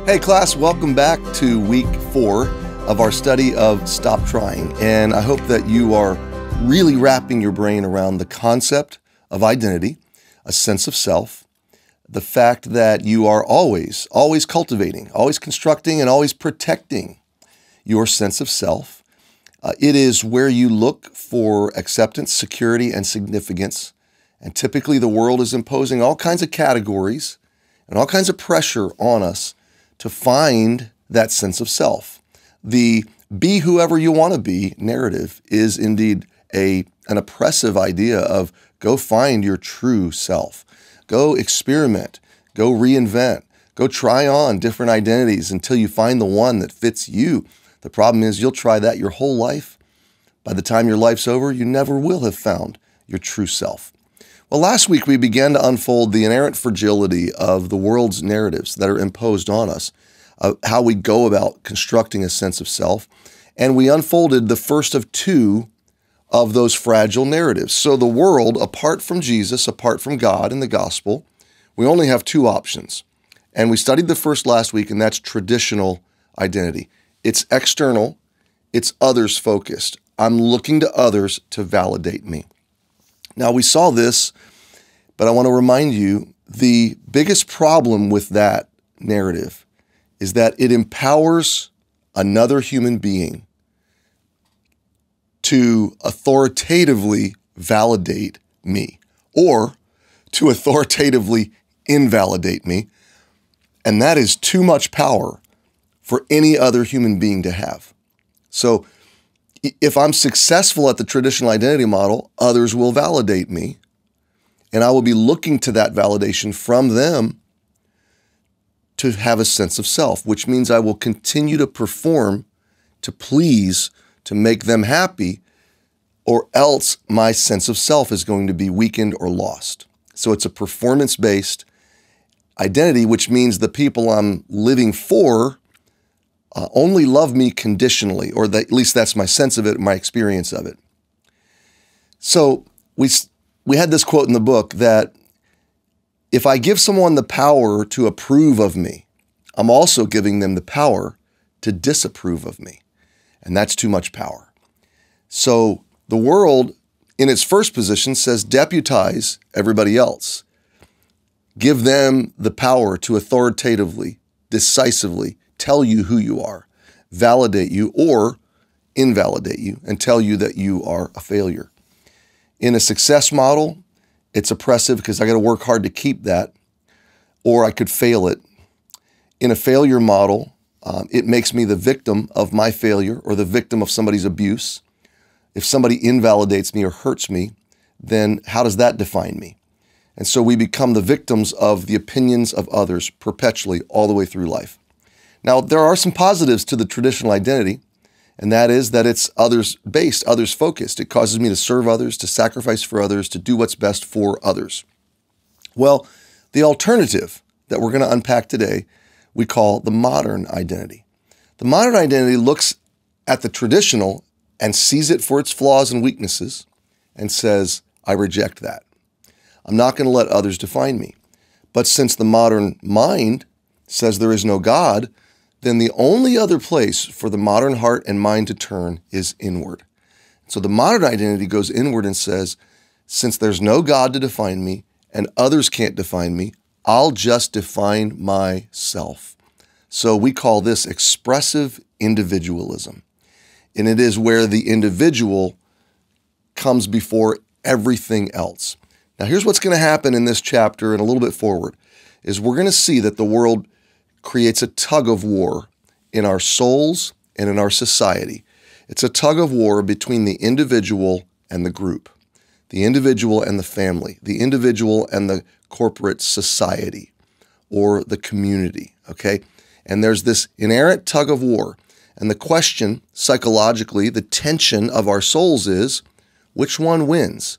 Hey class, welcome back to week 4 of our study of Stop Trying. And I hope that you are really wrapping your brain around the concept of identity, a sense of self, the fact that you are always cultivating, always constructing, and always protecting your sense of self. It is where you look for acceptance, security, and significance. And typically the world is imposing all kinds of categories and all kinds of pressure on us to find that sense of self. The be whoever you want to be narrative is indeed an oppressive idea of go find your true self. Go experiment, go reinvent, go try on different identities until you find the one that fits you. The problem is you'll try that your whole life. By the time your life's over, you never will have found your true self. Well, last week we began to unfold the inerrant fragility of the world's narratives that are imposed on us, how we go about constructing a sense of self, and we unfolded the first of 2 of those fragile narratives. So the world, apart from Jesus, apart from God and the gospel, we only have 2 options. And we studied the first last week, and that's traditional identity. It's external, it's others-focused. I'm looking to others to validate me. Now, we saw this, but I want to remind you, the biggest problem with that narrative is that it empowers another human being to authoritatively validate me or to authoritatively invalidate me. And that is too much power for any other human being to have. So if I'm successful at the traditional identity model, others will validate me, and I will be looking to that validation from them to have a sense of self, which means I will continue to perform, to please, to make them happy, or else my sense of self is going to be weakened or lost. So it's a performance-based identity, which means the people I'm living for only love me conditionally, or at least that's my sense of it, my experience of it. So we had this quote in the book that if I give someone the power to approve of me, I'm also giving them the power to disapprove of me. And that's too much power. So the world, in its first position, says deputize everybody else. Give them the power to authoritatively, decisively tell you who you are, validate you or invalidate you, and tell you that you are a failure. In a success model, it's oppressive because I got to work hard to keep that, or I could fail it. In a failure model, it makes me the victim of my failure or the victim of somebody's abuse. If somebody invalidates me or hurts me, then how does that define me? And so we become the victims of the opinions of others perpetually all the way through life. Now, there are some positives to the traditional identity, and that is that it's others-based, others-focused. It causes me to serve others, to sacrifice for others, to do what's best for others. Well, the alternative that we're going to unpack today, we call the modern identity. The modern identity looks at the traditional and sees it for its flaws and weaknesses and says, I reject that. I'm not going to let others define me. But since the modern mind says there is no God, then the only other place for the modern heart and mind to turn is inward. So the modern identity goes inward and says, since there's no God to define me and others can't define me, I'll just define myself. So we call this expressive individualism. And it is where the individual comes before everything else. Now here's what's going to happen in this chapter and a little bit forward, is we're going to see that the world creates a tug of war in our souls and in our society. It's a tug of war between the individual and the group, the individual and the family, the individual and the corporate society or the community, okay? And there's this inerrant tug of war. And the question, psychologically, the tension of our souls is, which one wins?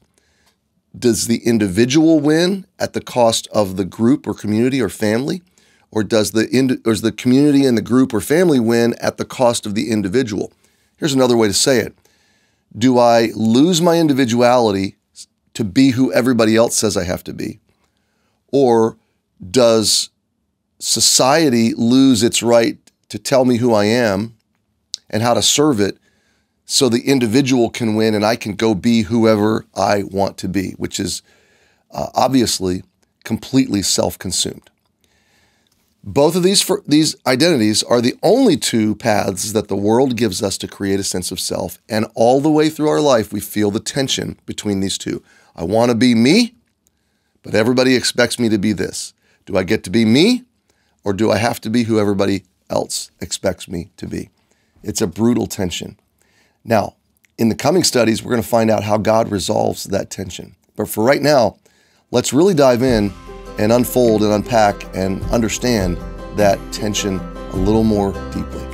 Does the individual win at the cost of the group or community or family? Or does the community and the group or family win at the cost of the individual? Here's another way to say it. Do I lose my individuality to be who everybody else says I have to be? Or does society lose its right to tell me who I am and how to serve it so the individual can win and I can go be whoever I want to be, which is obviously completely self-consumed. Both of these identities are the only two paths that the world gives us to create a sense of self, and all the way through our life we feel the tension between these two. I want to be me, but everybody expects me to be this. Do I get to be me, or do I have to be who everybody else expects me to be? It's a brutal tension. Now, in the coming studies, we're going to find out how God resolves that tension. But for right now, let's really dive in and unfold and unpack and understand that tension a little more deeply.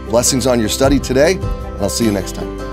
Blessings on your study today, and I'll see you next time.